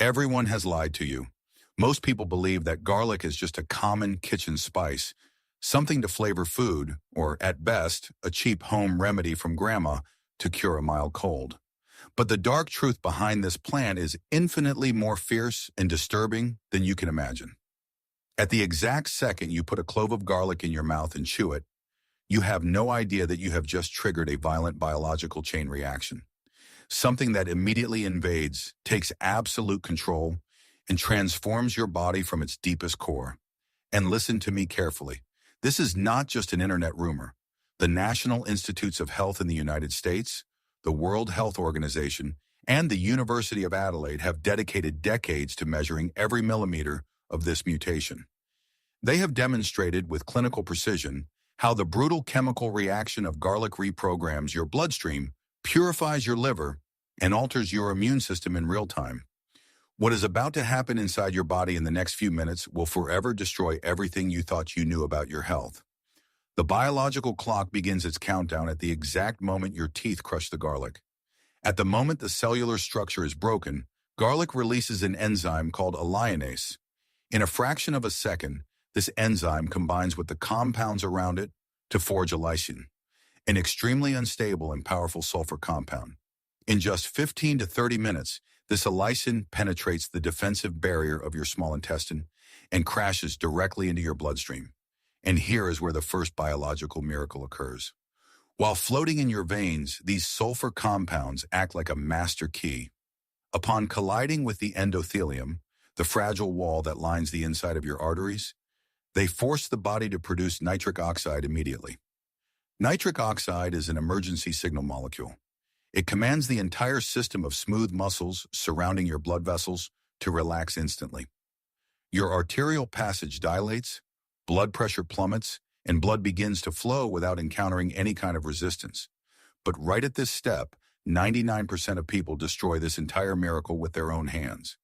Everyone has lied to you. Most people believe that garlic is just a common kitchen spice, something to flavor food, or at best, a cheap home remedy from grandma to cure a mild cold. But the dark truth behind this plant is infinitely more fierce and disturbing than you can imagine. At the exact second you put a clove of garlic in your mouth and chew it, you have no idea that you have just triggered a violent biological chain reaction. Something that immediately invades, takes absolute control, and transforms your body from its deepest core. And listen to me carefully. This is not just an internet rumor. The National Institutes of Health in the United States, the World Health Organization, and the University of Adelaide have dedicated decades to measuring every millimeter of this mutation. They have demonstrated with clinical precision how the brutal chemical reaction of garlic reprograms your bloodstream, purifies your liver, and alters your immune system in real time. What is about to happen inside your body in the next few minutes will forever destroy everything you thought you knew about your health. The biological clock begins its countdown at the exact moment your teeth crush the garlic. At the moment the cellular structure is broken, garlic releases an enzyme called allicin. In a fraction of a second, this enzyme combines with the compounds around it to forge allicin, an extremely unstable and powerful sulfur compound. In just 15 to 30 minutes, this allicin penetrates the defensive barrier of your small intestine and crashes directly into your bloodstream. And here is where the first biological miracle occurs. While floating in your veins, these sulfur compounds act like a master key. Upon colliding with the endothelium, the fragile wall that lines the inside of your arteries, they force the body to produce nitric oxide immediately. Nitric oxide is an emergency signal molecule. It commands the entire system of smooth muscles surrounding your blood vessels to relax instantly. Your arterial passage dilates, blood pressure plummets, and blood begins to flow without encountering any kind of resistance. But right at this step, 99% of people destroy this entire miracle with their own hands.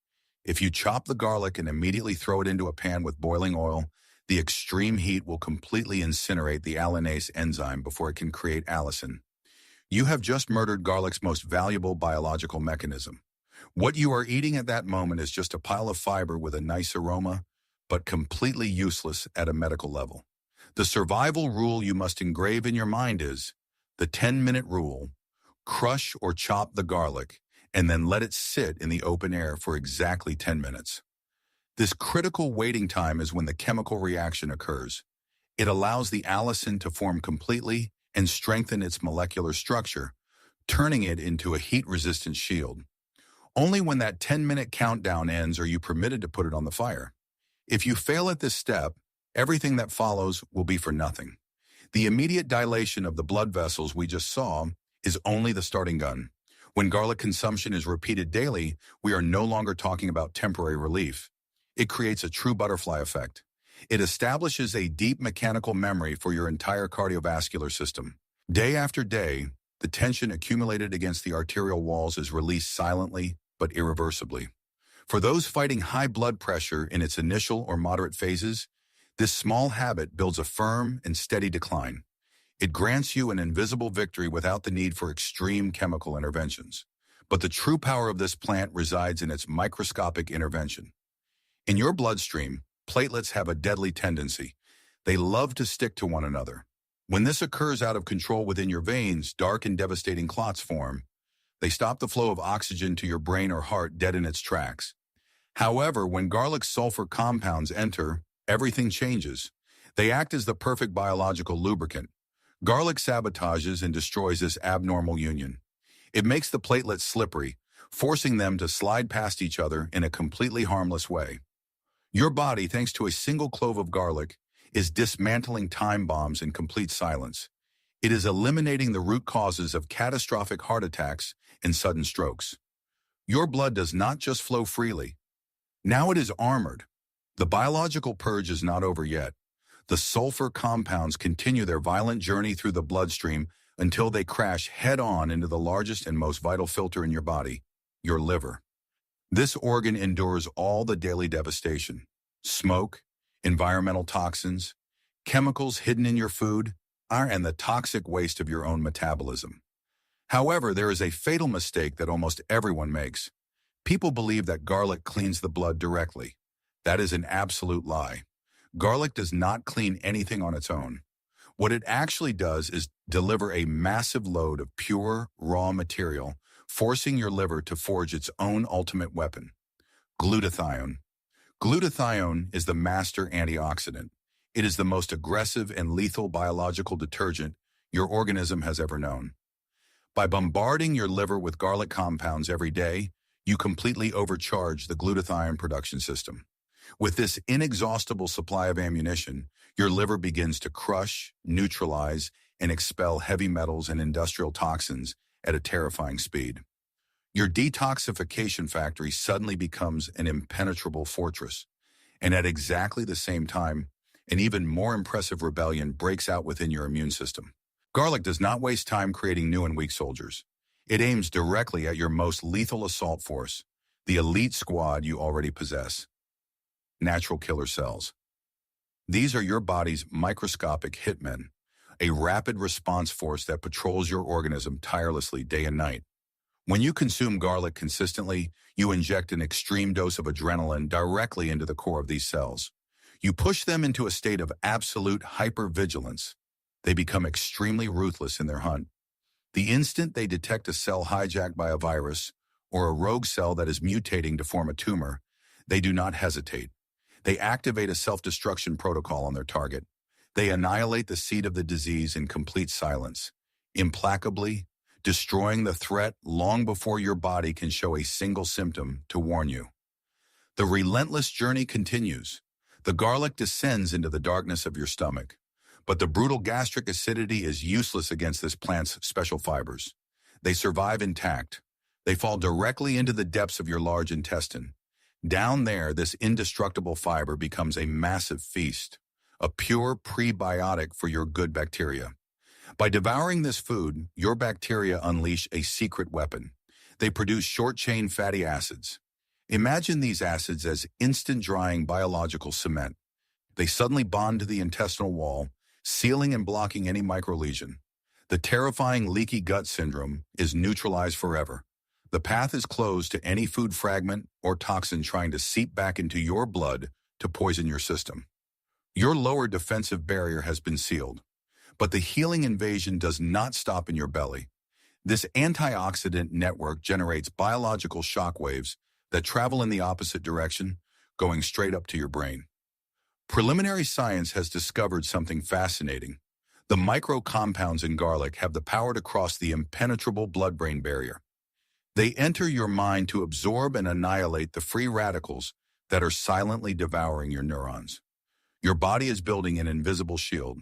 If you chop the garlic and immediately throw it into a pan with boiling oil, the extreme heat will completely incinerate the allicin enzyme before it can create allicin. You have just murdered garlic's most valuable biological mechanism. What you are eating at that moment is just a pile of fiber with a nice aroma, but completely useless at a medical level. The survival rule you must engrave in your mind is the 10-minute rule. Crush or chop the garlic, and then let it sit in the open air for exactly 10 minutes. This critical waiting time is when the chemical reaction occurs. It allows the allicin to form completely and strengthen its molecular structure, turning it into a heat-resistant shield. Only when that 10-minute countdown ends are you permitted to put it on the fire. If you fail at this step, everything that follows will be for nothing. The immediate dilation of the blood vessels we just saw is only the starting gun. When garlic consumption is repeated daily, we are no longer talking about temporary relief. It creates a true butterfly effect. It establishes a deep mechanical memory for your entire cardiovascular system. Day after day, the tension accumulated against the arterial walls is released silently but irreversibly. For those fighting high blood pressure in its initial or moderate phases, this small habit builds a firm and steady decline. It grants you an invisible victory without the need for extreme chemical interventions. But the true power of this plant resides in its microscopic intervention. In your bloodstream, platelets have a deadly tendency. They love to stick to one another. When this occurs out of control within your veins, dark and devastating clots form. They stop the flow of oxygen to your brain or heart dead in its tracks. However, when garlic sulfur compounds enter, everything changes. They act as the perfect biological lubricant. Garlic sabotages and destroys this abnormal union. It makes the platelets slippery, forcing them to slide past each other in a completely harmless way. Your body, thanks to a single clove of garlic, is dismantling time bombs in complete silence. It is eliminating the root causes of catastrophic heart attacks and sudden strokes. Your blood does not just flow freely. Now it is armored. The biological purge is not over yet. The sulfur compounds continue their violent journey through the bloodstream until they crash head-on into the largest and most vital filter in your body, your liver. This organ endures all the daily devastation: smoke, environmental toxins, chemicals hidden in your food, and the toxic waste of your own metabolism. However, there is a fatal mistake that almost everyone makes. People believe that garlic cleans the blood directly. That is an absolute lie. Garlic does not clean anything on its own. What it actually does is deliver a massive load of pure, raw material, forcing your liver to forge its own ultimate weapon, glutathione. Glutathione is the master antioxidant. It is the most aggressive and lethal biological detergent your organism has ever known. By bombarding your liver with garlic compounds every day, you completely overcharge the glutathione production system. With this inexhaustible supply of ammunition, your liver begins to crush, neutralize, and expel heavy metals and industrial toxins at a terrifying speed. Your detoxification factory suddenly becomes an impenetrable fortress, and at exactly the same time, an even more impressive rebellion breaks out within your immune system. Garlic does not waste time creating new and weak soldiers. It aims directly at your most lethal assault force, the elite squad you already possess. Natural killer cells. These are your body's microscopic hitmen, a rapid response force that patrols your organism tirelessly day and night. When you consume garlic consistently, you inject an extreme dose of adrenaline directly into the core of these cells. You push them into a state of absolute hypervigilance. They become extremely ruthless in their hunt. The instant they detect a cell hijacked by a virus or a rogue cell that is mutating to form a tumor, they do not hesitate. They activate a self-destruction protocol on their target. They annihilate the seed of the disease in complete silence, implacably, destroying the threat long before your body can show a single symptom to warn you. The relentless journey continues. The garlic descends into the darkness of your stomach, but the brutal gastric acidity is useless against this plant's special fibers. They survive intact. They fall directly into the depths of your large intestine. Down there, this indestructible fiber becomes a massive feast, a pure prebiotic for your good bacteria. By devouring this food, your bacteria unleash a secret weapon. They produce short-chain fatty acids. Imagine these acids as instant-drying biological cement. They suddenly bond to the intestinal wall, sealing and blocking any microlesion. The terrifying leaky gut syndrome is neutralized forever. The path is closed to any food fragment or toxin trying to seep back into your blood to poison your system. Your lower defensive barrier has been sealed. But the healing invasion does not stop in your belly. This antioxidant network generates biological shockwaves that travel in the opposite direction, going straight up to your brain. Preliminary science has discovered something fascinating. The micro-compounds in garlic have the power to cross the impenetrable blood-brain barrier. They enter your mind to absorb and annihilate the free radicals that are silently devouring your neurons. Your body is building an invisible shield,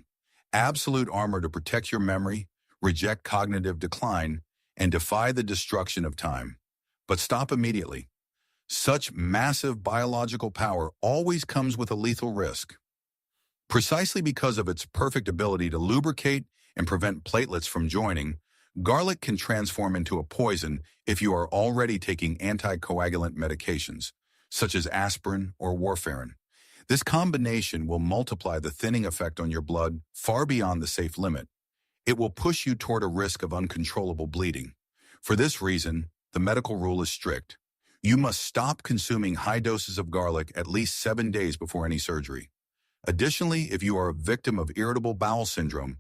absolute armor to protect your memory, reject cognitive decline, and defy the destruction of time. But stop immediately. Such massive biological power always comes with a lethal risk. Precisely because of its perfect ability to lubricate and prevent platelets from joining, garlic can transform into a poison if you are already taking anticoagulant medications, such as aspirin or warfarin. This combination will multiply the thinning effect on your blood far beyond the safe limit. It will push you toward a risk of uncontrollable bleeding. For this reason, the medical rule is strict. You must stop consuming high doses of garlic at least 7 days before any surgery. Additionally, if you are a victim of irritable bowel syndrome,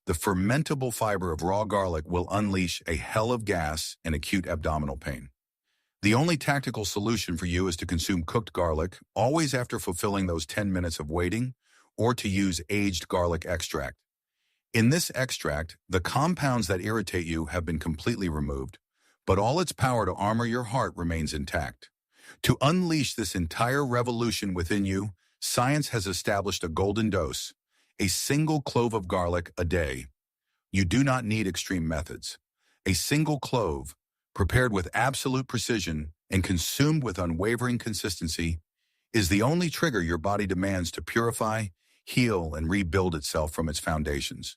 the fermentable fiber of raw garlic will unleash a hell of gas and acute abdominal pain. The only tactical solution for you is to consume cooked garlic, always after fulfilling those 10 minutes of waiting, or to use aged garlic extract. In this extract, the compounds that irritate you have been completely removed, but all its power to armor your heart remains intact. To unleash this entire revolution within you, science has established a golden dose, a single clove of garlic a day. You do not need extreme methods. A single clove, prepared with absolute precision and consumed with unwavering consistency, is the only trigger your body demands to purify, heal, and rebuild itself from its foundations.